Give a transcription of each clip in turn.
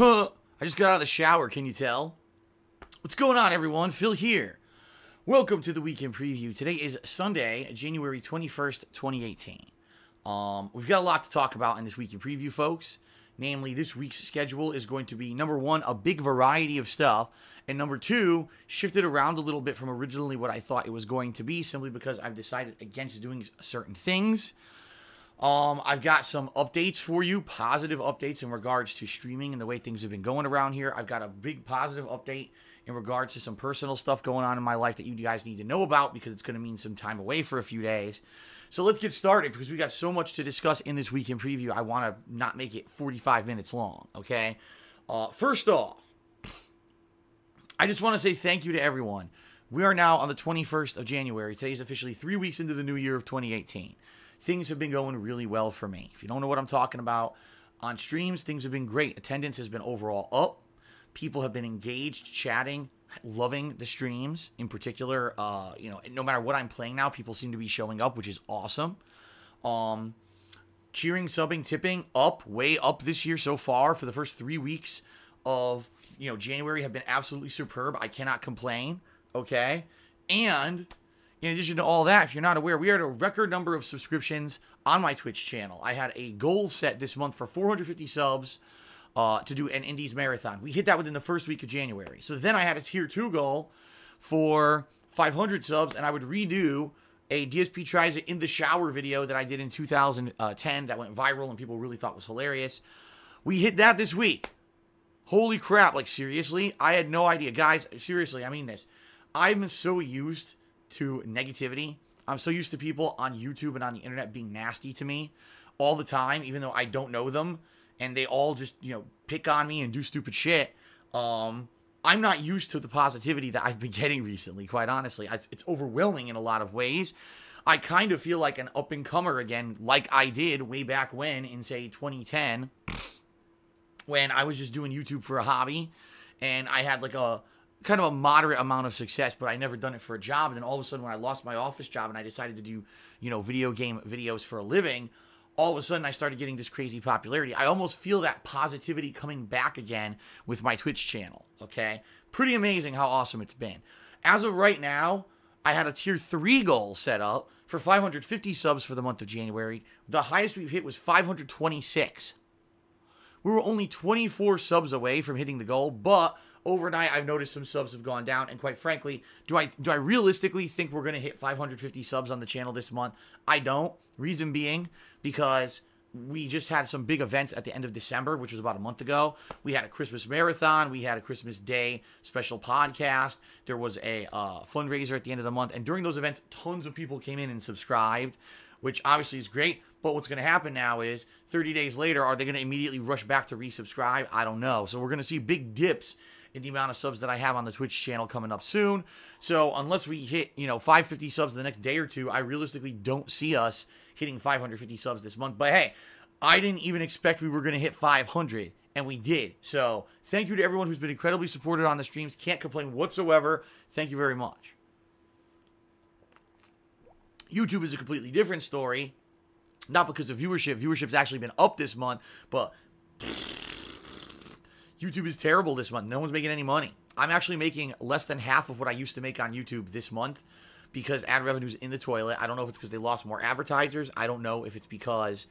I just got out of the shower, can you tell? What's going on, everyone? Phil here. Welcome to the Weekend Preview. Today is Sunday, January 21st, 2018. We've got a lot to talk about in this Weekend Preview, folks. Namely, this week's schedule is going to be, number one, a big variety of stuff, and number two, shifted around a little bit from originally what I thought it was going to be, simply because I've decided against doing certain things. I've got some updates for you, positive updates in regards to streaming and the way things have been going around here. I've got a big positive update in regards to some personal stuff going on in my life that you guys need to know about because it's going to mean some time away for a few days. So let's get started because we got so much to discuss in this Weekend Preview. I want to not make it 45 minutes long, okay? First off, I just want to say thank you to everyone. We are now on the 21st of January. Today's officially 3 weeks into the new year of 2018. Things have been going really well for me. If you don't know what I'm talking about, on streams, things have been great. Attendance has been overall up. People have been engaged, chatting, loving the streams. In particular, no matter what I'm playing now, people seem to be showing up, which is awesome. Cheering, subbing, tipping, up, way up this year so far. For the first 3 weeks of, January have been absolutely superb. I cannot complain, okay? And in addition to all that, if you're not aware, we are at a record number of subscriptions on my Twitch channel. I had a goal set this month for 450 subs to do an Indies Marathon. We hit that within the first week of January. So then I had a tier 2 goal for 500 subs, and I would redo a DSP Tries It in the Shower video that I did in 2010 that went viral and people really thought was hilarious. We hit that this week. Holy crap, like seriously? I had no idea. Guys, seriously, I mean this. I'm so used to negativity. I'm so used to people on YouTube and on the internet being nasty to me all the time, even though I don't know them, and they all just, pick on me and do stupid shit. I'm not used to the positivity that I've been getting recently, quite honestly. It's overwhelming in a lot of ways. I kind of feel like an up-and-comer again, like I did way back when in, say, 2010, when I was just doing YouTube for a hobby, and I had like a kind of a moderate amount of success, but I never done it for a job. And then all of a sudden when I lost my office job and I decided to do, video game videos for a living, all of a sudden I started getting this crazy popularity. I almost feel that positivity coming back again with my Twitch channel, okay? Pretty amazing how awesome it's been. As of right now, I had a tier 3 goal set up for 550 subs for the month of January. The highest we've hit was 526. We were only 24 subs away from hitting the goal, but overnight, I've noticed some subs have gone down, and quite frankly, do I realistically think we're going to hit 550 subs on the channel this month? I don't. Reason being, because we just had some big events at the end of December, which was about a month ago. We had a Christmas marathon. We had a Christmas Day special podcast. There was a fundraiser at the end of the month, and during those events, tons of people came in and subscribed, which obviously is great. But what's going to happen now is 30 days later, are they going to immediately rush back to resubscribe? I don't know. So we're going to see big dips in the amount of subs that I have on the Twitch channel coming up soon. So unless we hit, 550 subs the next day or two, I realistically don't see us hitting 550 subs this month. But hey, I didn't even expect we were going to hit 500, and we did. So thank you to everyone who's been incredibly supported on the streams. Can't complain whatsoever. Thank you very much. YouTube is a completely different story. Not because of viewership. Viewership's actually been up this month, but YouTube is terrible this month. No one's making any money. I'm actually making less than half of what I used to make on YouTube this month because ad revenue's in the toilet. I don't know if it's because they lost more advertisers. I don't know if it's because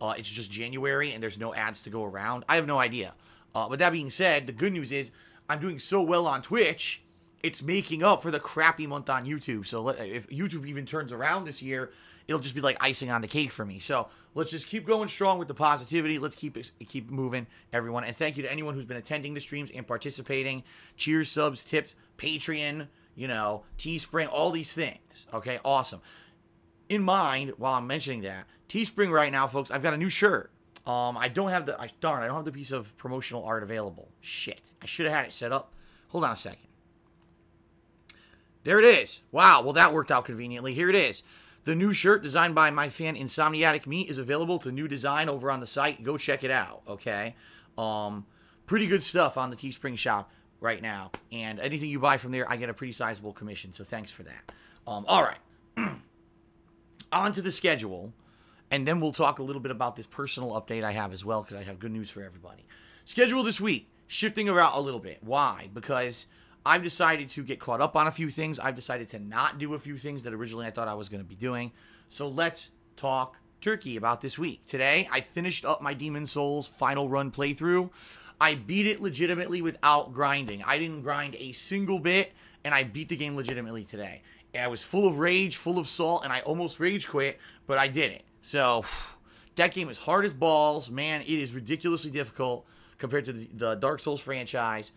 it's just January and there's no ads to go around. I have no idea. But that being said, the good news is I'm doing so well on Twitch, it's making up for the crappy month on YouTube. So if YouTube even turns around this year, it'll just be like icing on the cake for me. So let's just keep going strong with the positivity. Let's keep moving, everyone. And thank you to anyone who's been attending the streams and participating. Cheers, subs, tips, Patreon, Teespring, all these things. Okay, awesome. In mind, while I'm mentioning that, Teespring right now, folks, I've got a new shirt. I don't have the piece of promotional art available. Shit. I should have had it set up. Hold on a second. There it is. Wow, well that worked out conveniently. Here it is. The new shirt designed by my fan Insomniatic Me is available. It's a new design over on the site. Go check it out, okay? Pretty good stuff on the Teespring shop right now. And anything you buy from there, I get a pretty sizable commission, so thanks for that. All right. On to the schedule, and then we'll talk a little bit about this personal update I have as well, because I have good news for everybody. Schedule this week. shifting around a little bit. Why? Because I've decided to get caught up on a few things. I've decided to not do a few things that originally I thought I was going to be doing. So let's talk turkey about this week. Today, I finished up my Demon's Souls final run playthrough. I beat it legitimately without grinding. I didn't grind a single bit, and I beat the game legitimately today. And I was full of rage, full of salt, and I almost rage quit, but I did it. So, that game is hard as balls. Man, it is ridiculously difficult compared to the Dark Souls franchise.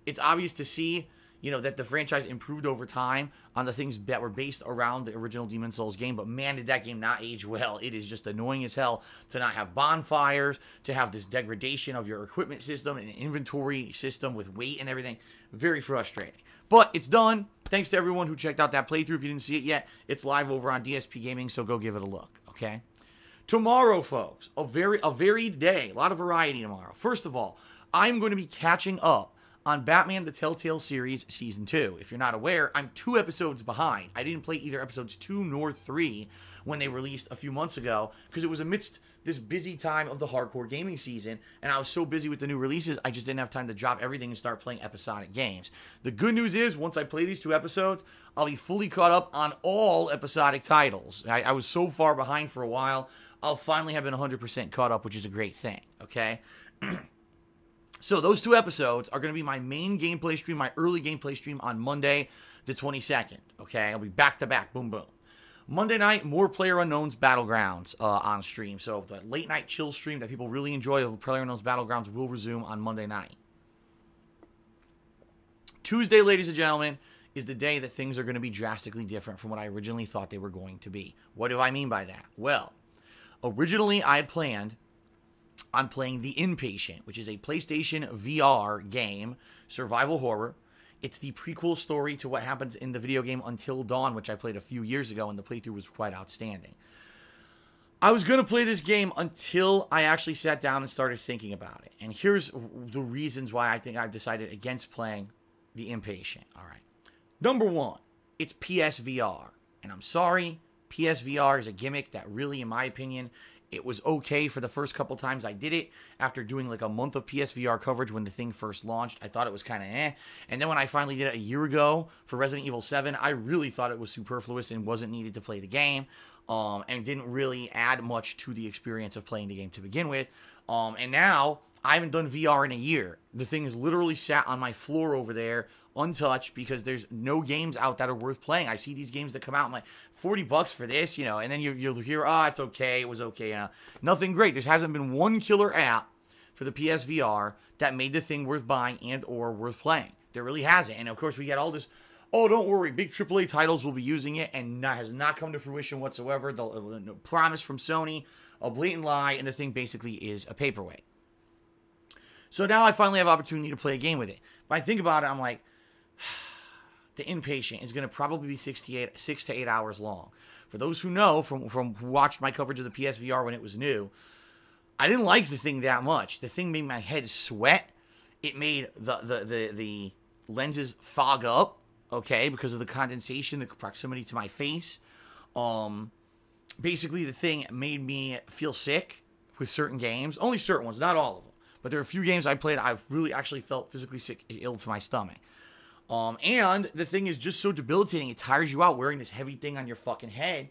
It's obvious to see, you know, that the franchise improved over time on the things that were based around the original Demon's Souls game. But man, did that game not age well. It is just annoying as hell to not have bonfires, to have this degradation of your equipment system and inventory system with weight and everything. Very frustrating. But it's done. Thanks to everyone who checked out that playthrough. If you didn't see it yet, it's live over on DSP Gaming, so go give it a look, okay? Tomorrow, folks, a varied day. A lot of variety tomorrow. First of all, I'm going to be catching up on Batman the Telltale Series Season 2. If you're not aware, I'm 2 episodes behind. I didn't play either episodes 2 nor 3 when they released a few months ago because it was amidst this busy time of the hardcore gaming season, and I was so busy with the new releases, I just didn't have time to drop everything and start playing episodic games. The good news is, once I play these 2 episodes, I'll be fully caught up on all episodic titles. I was so far behind for a while, I'll finally have been 100% caught up, which is a great thing, okay? So those 2 episodes are going to be my main gameplay stream, my early gameplay stream on Monday the 22nd, okay? I'll be back-to-back, boom, boom. Monday night, more PlayerUnknown's Battlegrounds on stream. So the late-night chill stream that people really enjoy of PlayerUnknown's Battlegrounds will resume on Monday night. Tuesday, ladies and gentlemen, is the day that things are going to be drastically different from what I originally thought they were going to be. What do I mean by that? Well, originally I had planned on playing The Inpatient, which is a PlayStation VR game, survival horror. It's the prequel story to what happens in the video game Until Dawn, which I played a few years ago, and the playthrough was quite outstanding. I was going to play this game until I actually sat down and started thinking about it. And here's the reasons why I think I've decided against playing The Inpatient. All right. Number 1, it's PSVR. And I'm sorry, PSVR is a gimmick that really, in my opinion, it was okay for the first couple times I did it. After doing like a month of PSVR coverage when the thing first launched, I thought it was kind of eh. And then when I finally did it a year ago for Resident Evil 7, I really thought it was superfluous and wasn't needed to play the game. And didn't really add much to the experience of playing the game to begin with. And now, I haven't done VR in a year. The thing is literally sat on my floor over there, untouched, because there's no games out that are worth playing. I see these games that come out, I'm like, $40 for this, you know, and then you'll hear, oh, it's okay, it was okay, you know. Nothing great. There hasn't been one killer app for the PSVR that made the thing worth buying and or worth playing. There really hasn't. And of course, we get all this, oh, don't worry, big AAA titles will be using it, and that has not come to fruition whatsoever. The promise from Sony, a blatant lie, and the thing basically is a paperweight. So now I finally have opportunity to play a game with it. But I think about it, I'm like, The Inpatient is going to probably be 6 to 8 hours long. For those who know, from who watched my coverage of the PSVR when it was new, I didn't like the thing that much. The thing made my head sweat. It made the lenses fog up, okay, because of the condensation, the proximity to my face. Basically, the thing made me feel sick with certain games. Only certain ones, not all of them. But there are a few games I played, I've really actually felt physically sick, ill to my stomach. And the thing is just so debilitating. It tires you out wearing this heavy thing on your fucking head.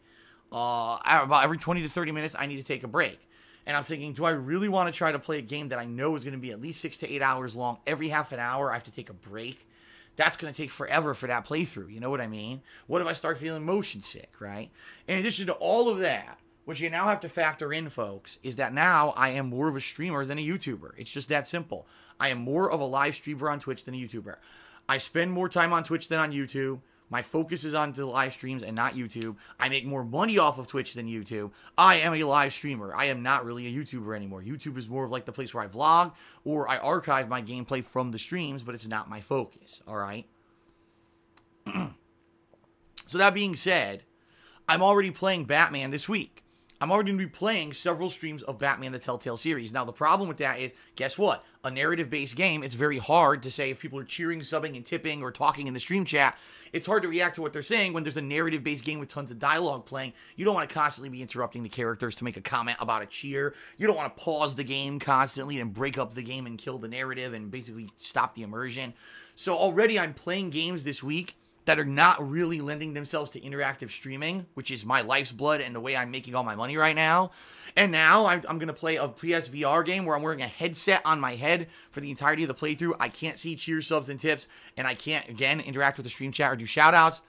About every 20 to 30 minutes, I need to take a break. And I'm thinking, do I really want to try to play a game that I know is going to be at least 6 to 8 hours long? Every half an hour, I have to take a break. That's going to take forever for that playthrough. You know what I mean? What if I start feeling motion sick, right? In addition to all of that, what you now have to factor in, folks, is that now I am more of a streamer than a YouTuber. It's just that simple. I am more of a live streamer on Twitch than a YouTuber. I spend more time on Twitch than on YouTube. My focus is on the live streams and not YouTube. I make more money off of Twitch than YouTube. I am a live streamer. I am not really a YouTuber anymore. YouTube is more of like the place where I vlog or I archive my gameplay from the streams, but it's not my focus, all right? So that being said, I'm already playing Batman this week. I'm already going to be playing several streams of Batman the Telltale series. Now, the problem with that is, guess what? A narrative-based game, it's very hard to say if people are cheering, subbing, and tipping or talking in the stream chat. It's hard to react to what they're saying when there's a narrative-based game with tons of dialogue playing. You don't want to constantly be interrupting the characters to make a comment about a cheer. You don't want to pause the game constantly and break up the game and kill the narrative and basically stop the immersion. So already I'm playing games this week that are not really lending themselves to interactive streaming, which is my life's blood and the way I'm making all my money right now. And now I'm going to play a PSVR game where I'm wearing a headset on my head for the entirety of the playthrough. I can't see cheers, subs, and tips, and I can't, again, interact with the stream chat or do shoutouts.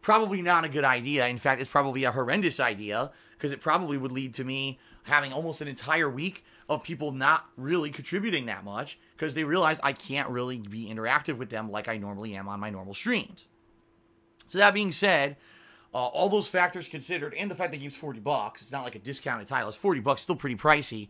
Probably not a good idea. In fact, it's probably a horrendous idea because it probably would lead to me having almost an entire week of people not really contributing that much because they realize I can't really be interactive with them like I normally am on my normal streams. So that being said, all those factors considered, and the fact that the game's $40, it's not like a discounted title. It's $40, still pretty pricey.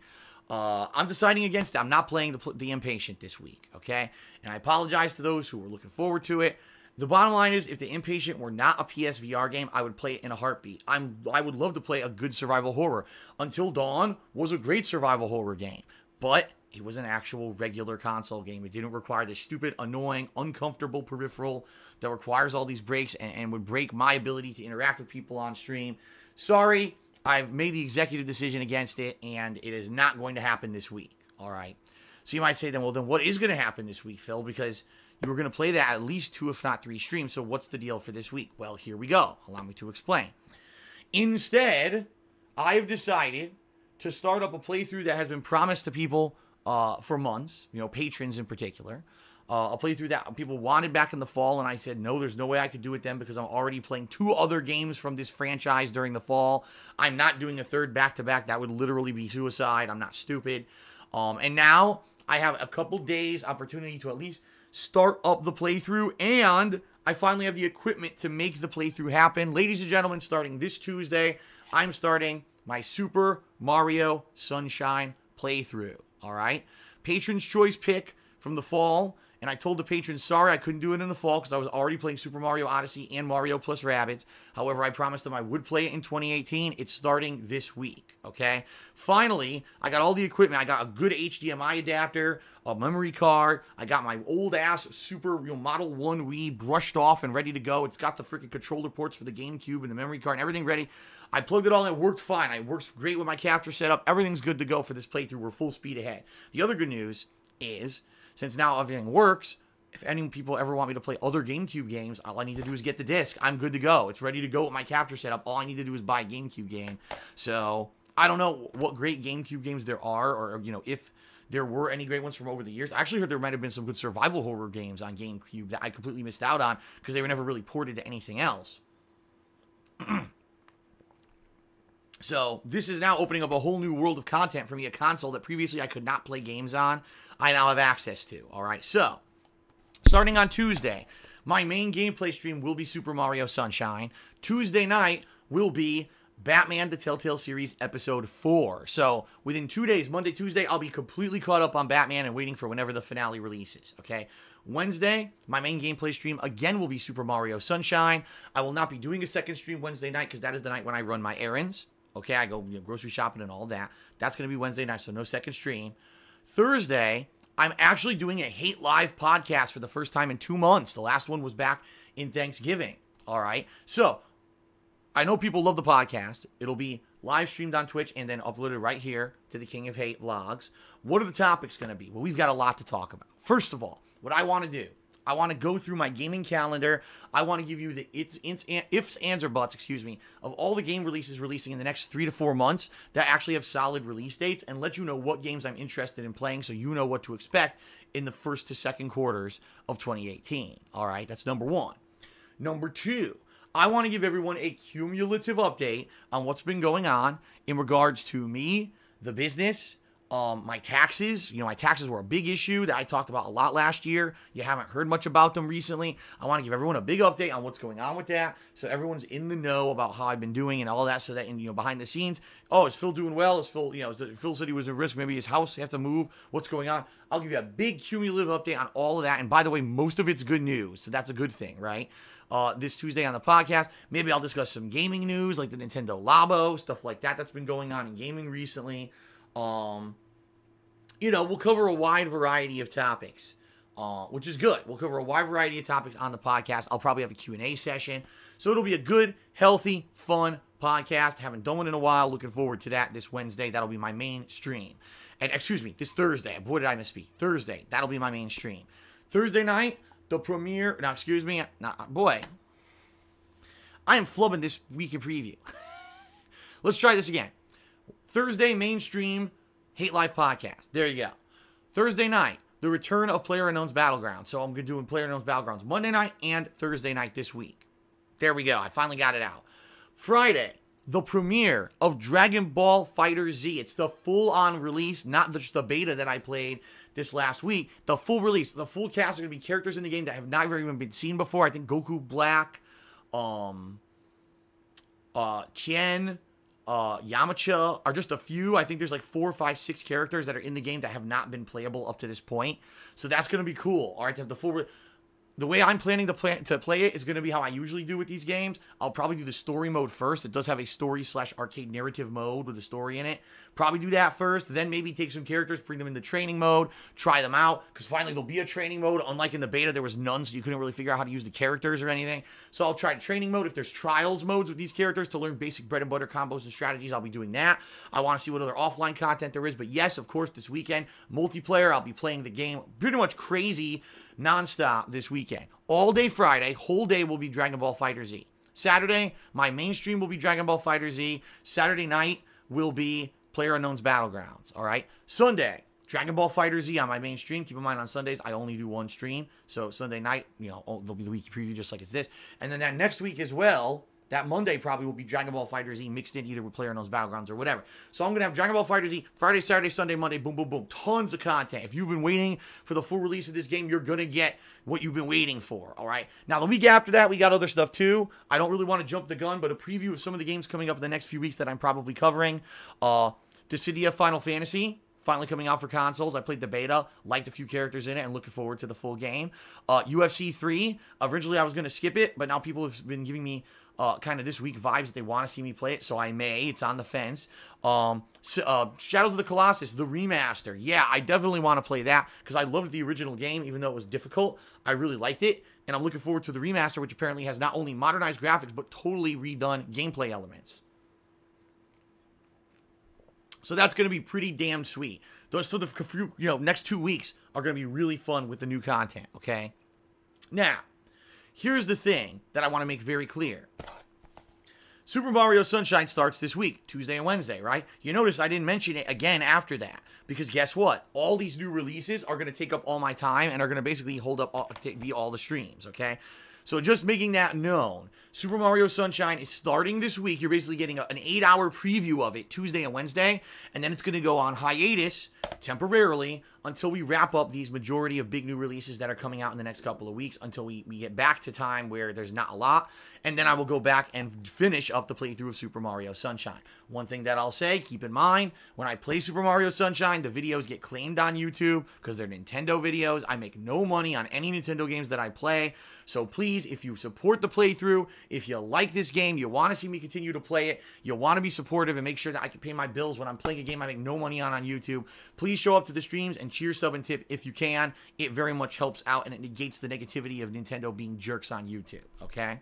I'm deciding against it. I'm not playing the Impatient this week, okay? And I apologize to those who were looking forward to it. The bottom line is, if the Impatient were not a PSVR game, I would play it in a heartbeat. I would love to play a good survival horror. Until Dawn was a great survival horror game, but it was an actual regular console game. It didn't require this stupid, annoying, uncomfortable peripheral that requires all these breaks and would break my ability to interact with people on stream. Sorry, I've made the executive decision against it, and it is not going to happen this week. All right. So you might say then, well, then what is going to happen this week, Phil? Because you were going to play that at least 2, if not 3 streams. So what's the deal for this week? Well, here we go. Allow me to explain. Instead, I have decided to start up a playthrough that has been promised to people for months, patrons in particular. A playthrough that people wanted back in the fall, and I said, no, there's no way I could do it then because I'm already playing 2 other games from this franchise during the fall. I'm not doing a third back-to-back. That would literally be suicide. I'm not stupid. And now I have a couple days opportunity to at least start up the playthrough, and I finally have the equipment to make the playthrough happen. Ladies and gentlemen, starting this Tuesday, I'm starting my Super Mario Sunshine playthrough. All right? Patron's choice pick from the fall. And I told the patrons, sorry, I couldn't do it in the fall because I was already playing Super Mario Odyssey and Mario plus Rabbids. However, I promised them I would play it in 2018. It's starting this week, okay? Finally, I got all the equipment. I got a good HDMI adapter, a memory card. I got my old-ass Super Model 1 Wii brushed off and ready to go. It's got the freaking controller ports for the GameCube and the memory card and everything ready. I plugged it all in. It worked fine. It works great with my capture setup. Everything's good to go for this playthrough. We're full speed ahead. The other good news is, since now everything works, if any people ever want me to play other GameCube games, all I need to do is get the disc. I'm good to go. It's ready to go with my capture setup. All I need to do is buy a GameCube game. So, I don't know what great GameCube games there are, or, if there were any great ones from over the years. I actually heard there might have been some good survival horror games on GameCube that I completely missed out on because they were never really ported to anything else. So, this is now opening up a whole new world of content for me, a console that previously I could not play games on. I now have access to. All right, so starting on Tuesday, my main gameplay stream will be Super Mario Sunshine. Tuesday night will be Batman the Telltale Series Episode 4. So within 2 days, Monday, Tuesday, I'll be completely caught up on Batman and waiting for whenever the finale releases, okay? Wednesday, my main gameplay stream again will be Super Mario Sunshine. I will not be doing a second stream Wednesday night because that is the night when I run my errands. Okay, I go grocery shopping and all that. That's going to be Wednesday night, so no second stream. Thursday, I'm actually doing a Hate Live podcast for the first time in 2 months. The last one was back in Thanksgiving. All right. So, I know people love the podcast. It'll be live streamed on Twitch and then uploaded right here to the King of Hate vlogs. What are the topics going to be? Well, we've got a lot to talk about. First of all, what I want to do, I want to go through my gaming calendar. I want to give you the ifs, ands, or buts, of all the game releases releasing in the next 3 to 4 months that actually have solid release dates and let you know what games I'm interested in playing so you know what to expect in the first to second quarters of 2018. All right, that's number one. Number two, I want to give everyone a cumulative update on what's been going on in regards to me, the business, My taxes, my taxes were a big issue that I talked about a lot last year. You haven't heard much about them recently. I want to give everyone a big update on what's going on with that, so everyone's in the know about how I've been doing and all that, so that, behind the scenes, is Phil doing well? Is Phil, Phil said he was at risk, maybe his house, he have to move, what's going on? I'll give you a big cumulative update on all of that, and by the way, most of it's good news, so that's a good thing, right? This Tuesday on the podcast, maybe I'll discuss some gaming news, like the Nintendo Labo, stuff like that that's been going on in gaming recently. We'll cover a wide variety of topics, which is good. We'll cover a wide variety of topics on the podcast. I'll probably have a Q&A session. So it'll be a good, healthy, fun podcast. Haven't done one in a while. Looking forward to that this Wednesday. That'll be my main stream. And this Thursday. Boy, did I misspeak. Thursday. That'll be my main stream. Thursday night, the premiere. I am flubbing this week in preview. Let's try this again. Thursday, mainstream Hate Life podcast. There you go. Thursday night, the return of PlayerUnknown's Battlegrounds. So I'm doing PlayerUnknown's Battlegrounds Monday night and Thursday night this week. There we go. I finally got it out. Friday, the premiere of Dragon Ball FighterZ. It's the full-on release, not just the beta that I played this last week. The full release. The full cast are going to be characters in the game that have never even been seen before. I think Goku Black, Tien, Yamcha are just a few. I think there's like 4, 5, 6 characters that are in the game that have not been playable up to this point. So that's going to be cool. All right, to have the full... The way I'm planning to play it is going to be how I usually do with these games. I'll probably do the story mode first. It does have a story/arcade narrative mode with a story in it. Probably do that first. Then maybe take some characters, bring them into training mode, try them out. Because finally there'll be a training mode. Unlike in the beta, there was none, so you couldn't really figure out how to use the characters or anything. So I'll try training mode. If there's trials modes with these characters to learn basic bread and butter combos and strategies, I'll be doing that. I want to see what other offline content there is. But yes, of course, this weekend, multiplayer, I'll be playing the game pretty much crazy nonstop this weekend. All day Friday, whole day will be Dragon Ball FighterZ. Saturday, my main stream will be Dragon Ball FighterZ. Saturday night will be PlayerUnknown's Battlegrounds. All right. Sunday, Dragon Ball FighterZ on my main stream. Keep in mind on Sundays, I only do one stream. So Sunday night, there'll be the weekly preview just like it's this. And then that next week as well, that Monday probably will be Dragon Ball FighterZ mixed in either with PlayerUnknown's Battlegrounds or whatever. So I'm going to have Dragon Ball FighterZ Friday, Saturday, Sunday, Monday, boom, boom, boom. Tons of content. If you've been waiting for the full release of this game, you're going to get what you've been waiting for, all right? Now, the week after that, we got other stuff too. I don't really want to jump the gun, but a preview of some of the games coming up in the next few weeks that I'm probably covering. Dissidia Final Fantasy. Finally coming out for consoles. I played the beta, liked a few characters in it, and looking forward to the full game. UFC 3. Originally, I was going to skip it, but now people have been giving me kind of this week vibes that they want to see me play it, so I may. It's on the fence. Shadows of the Colossus, the remaster. Yeah, I definitely want to play that because I loved the original game, even though it was difficult. I really liked it, and I'm looking forward to the remaster, which apparently has not only modernized graphics, but totally redone gameplay elements. So that's going to be pretty damn sweet. So the next 2 weeks are going to be really fun with the new content, okay? Now, here's the thing that I want to make very clear. Super Mario Sunshine starts this week, Tuesday and Wednesday, right? You notice I didn't mention it again after that. Because guess what? All these new releases are going to take up all my time and are going to basically be all the streams, okay? So just making that known, Super Mario Sunshine is starting this week. You're basically getting an 8-hour preview of it Tuesday and Wednesday, and then it's going to go on hiatus temporarily until we wrap up these majority of big new releases that are coming out in the next couple of weeks until we get back to time where there's not a lot, and then I will go back and finish up the playthrough of Super Mario Sunshine. One thing that I'll say, keep in mind, when I play Super Mario Sunshine, the videos get claimed on YouTube because they're Nintendo videos. I make no money on any Nintendo games that I play, so please, if you support the playthrough, if you like this game, you want to see me continue to play it, you want to be supportive and make sure that I can pay my bills when I'm playing a game I make no money on YouTube, please show up to the streams and cheer, sub, and tip if you can. It very much helps out and it negates the negativity of Nintendo being jerks on YouTube, okay?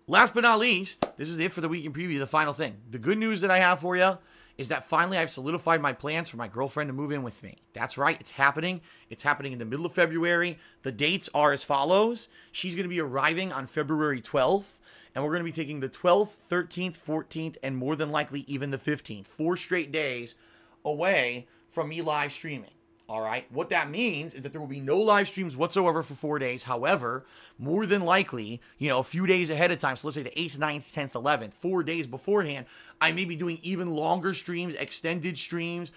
Last but not least, this is it for the week in preview, the final thing. The good news that I have for you is that finally I've solidified my plans for my girlfriend to move in with me. That's right, it's happening. It's happening in the middle of February. The dates are as follows. She's going to be arriving on February 12th, and we're going to be taking the 12th, 13th, 14th, and more than likely even the 15th. 4 straight days away from me live streaming. All right. What that means is that there will be no live streams whatsoever for 4 days. However, more than likely, a few days ahead of time, so let's say the 8th, 9th, 10th, 11th, 4 days beforehand, I may be doing even longer streams, extended streams,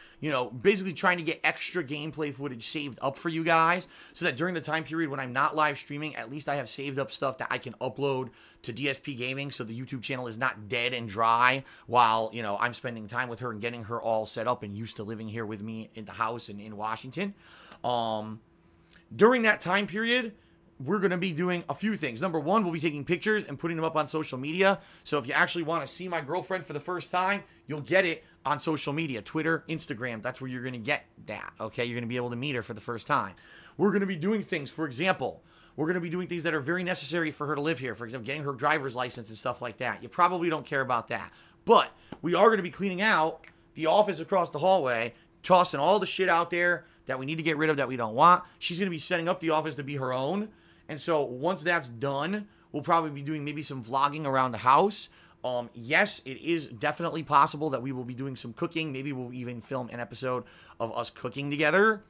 basically trying to get extra gameplay footage saved up for you guys so that during the time period when I'm not live streaming, at least I have saved up stuff that I can upload to DSP Gaming so the YouTube channel is not dead and dry while, I'm spending time with her and getting her all set up and used to living here with me in the house and in Washington. During that time period, we're going to be doing a few things. Number one, we'll be taking pictures and putting them up on social media. So if you actually want to see my girlfriend for the first time, you'll get it on social media, Twitter, Instagram. That's where you're going to get that, okay? You're going to be able to meet her for the first time. We're going to be doing things, for example, we're going to be doing things that are very necessary for her to live here. For example, getting her driver's license and stuff like that. You probably don't care about that. But we are going to be cleaning out the office across the hallway, tossing all the shit out there that we need to get rid of that we don't want. She's going to be setting up the office to be her own. And so once that's done, we'll probably be doing maybe some vlogging around the house. Yes, it is definitely possible that we will be doing some cooking. Maybe we'll even film an episode of us cooking together.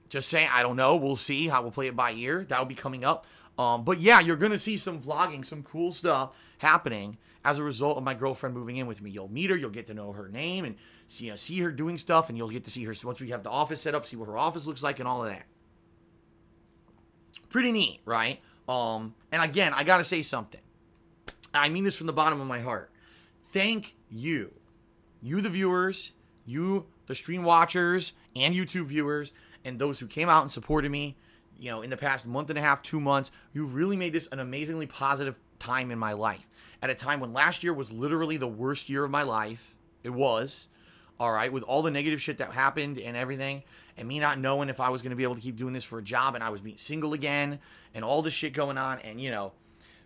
Just saying, I don't know. We'll see how we'll play it by ear. That'll be coming up. But yeah, you're going to see some vlogging, some cool stuff happening as a result of my girlfriend moving in with me. You'll meet her. You'll get to know her name and see her doing stuff. And you'll get to see her once we have the office set up, see what her office looks like and all of that. Pretty neat, right? And again, I got to say something. I mean this from the bottom of my heart. Thank you. You, the viewers, you, the stream watchers, and YouTube viewers, and those who came out and supported me, in the past month and a half, 2 months. You've really made this an amazingly positive time in my life. At a time when last year was literally the worst year of my life. It was. All right, with all the negative shit that happened and everything, and me not knowing if I was going to be able to keep doing this for a job, and I was being single again, and all this shit going on, and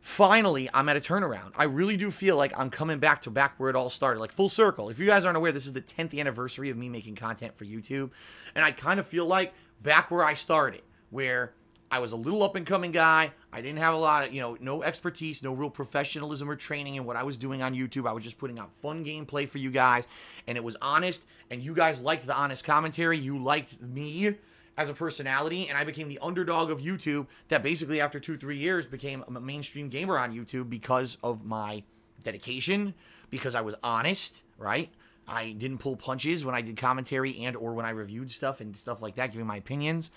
finally, I'm at a turnaround. I really do feel like I'm coming back where it all started, like full circle. If you guys aren't aware, this is the 10th anniversary of me making content for YouTube, and I kind of feel like back where I started, where I was a little up-and-coming guy. I didn't have a lot of, no expertise, no real professionalism or training in what I was doing on YouTube. I was just putting out fun gameplay for you guys, and it was honest, and you guys liked the honest commentary. You liked me as a personality, and I became the underdog of YouTube that basically after 2-3 years became a mainstream gamer on YouTube because of my dedication, because I was honest, right? I didn't pull punches when I did commentary and or when I reviewed stuff and stuff like that, giving my opinions.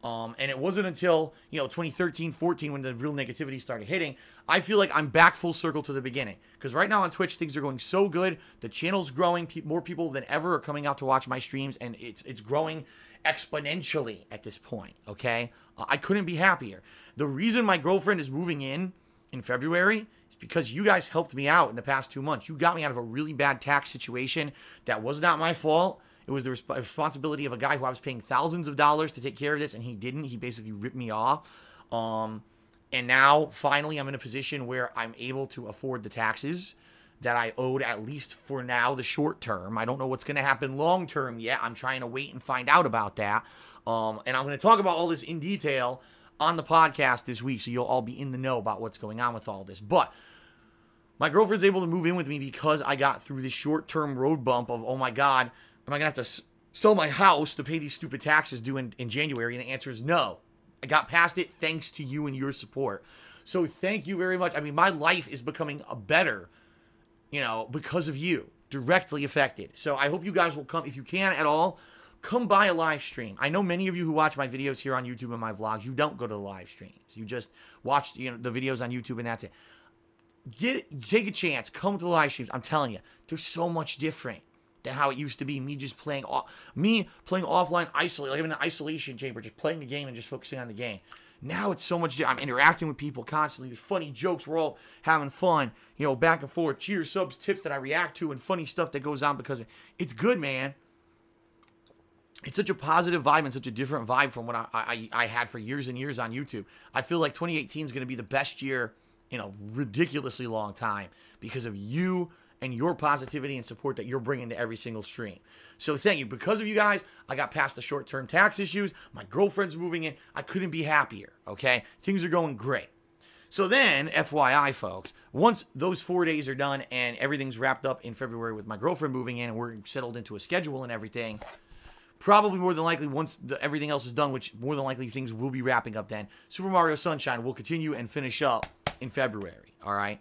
And it wasn't until, 2013, 14 when the real negativity started hitting. I feel like I'm back full circle to the beginning. Because right now on Twitch, things are going so good. The channel's growing. More people than ever are coming out to watch my streams. And it's growing exponentially at this point, okay? I couldn't be happier. The reason my girlfriend is moving in February is because you guys helped me out in the past 2 months. You got me out of a really bad tax situation that was not my fault. It was the responsibility of a guy who I was paying thousands of dollars to take care of this, and he didn't. He basically ripped me off. And now, finally, I'm in a position where I'm able to afford the taxes that I owed, at least for now, the short term. I don't know what's going to happen long term yet. I'm trying to wait and find out about that. And I'm going to talk about all this in detail on the podcast this week, so you'll all be in the know about what's going on with all this. But my girlfriend's able to move in with me because I got through this short-term road bump of, oh my God, am I going to have to sell my house to pay these stupid taxes due in January? And the answer is no. I got past it thanks to you and your support. So thank you very much. I mean, my life is becoming better, because of you, directly affected. So I hope you guys will come, if you can at all, come by a live stream. I know many of you who watch my videos here on YouTube and my vlogs, you don't go to the live streams. You just watch the videos on YouTube and that's it. Take a chance. Come to the live streams. I'm telling you, they're so much different than how it used to be. Me playing offline, isolated, like I'm in an isolation chamber, just playing the game and just focusing on the game. Now it's so much different. I'm interacting with people constantly. There's funny jokes. We're all having fun, back and forth. Cheers, subs, tips that I react to, and funny stuff that goes on because it's good, man. It's such a positive vibe and such a different vibe from what I had for years and years on YouTube. I feel like 2018 is going to be the best year in a ridiculously long time because of you and your positivity and support that you're bringing to every single stream. So thank you. Because of you guys, I got past the short-term tax issues. My girlfriend's moving in. I couldn't be happier, okay? Things are going great. So then, FYI, folks, once those 4 days are done and everything's wrapped up in February with my girlfriend moving in and we're settled into a schedule and everything, probably more than likely once everything else is done, which more than likely things will be wrapping up then, Super Mario Sunshine will continue and finish up in February, all right?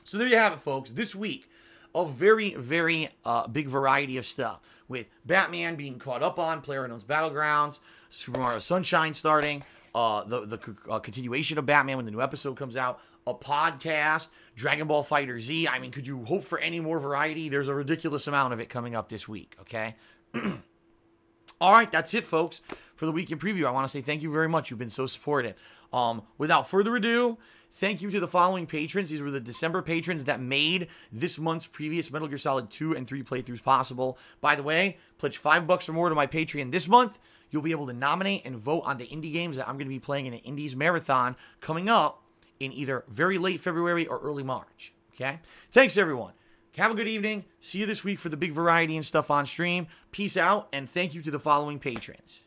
So there you have it, folks. This week, a very, very big variety of stuff, with Batman being caught up on, PlayerUnknown's Battlegrounds, Super Mario Sunshine starting, the continuation of Batman when the new episode comes out, a podcast, Dragon Ball FighterZ. I mean, could you hope for any more variety? There's a ridiculous amount of it coming up this week, okay? All right, that's it, folks, for the weekend preview. I want to say thank you very much. You've been so supportive. Without further ado, thank you to the following patrons. These were the December patrons that made this month's previous Metal Gear Solid 2 and 3 playthroughs possible. By the way, pledge $5 or more to my Patreon this month. You'll be able to nominate and vote on the indie games that I'm going to be playing in an Indies Marathon coming up in either very late February or early March. Okay? Thanks, everyone. Have a good evening. See you this week for the big variety and stuff on stream. Peace out, and thank you to the following patrons.